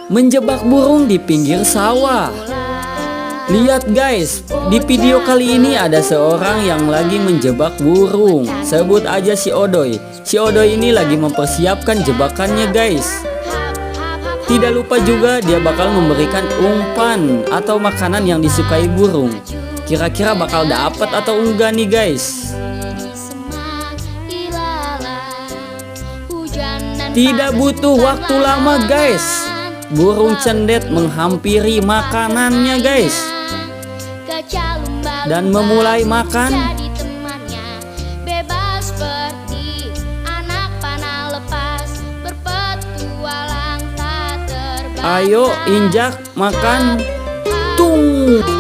menjebak burung di pinggir sawah. Lihat guys, di video kali ini ada seorang yang lagi menjebak burung. Sebut aja si Odoy. Si Odoy ini lagi mempersiapkan jebakannya guys. Tidak lupa juga dia bakal memberikan umpan atau makanan yang disukai burung. Kira-kira bakal dapat atau enggak nih guys? Tidak butuh waktu lama guys. Burung cendet menghampiri makanannya guys dan memulai makan. Ayo injak makan. Tung.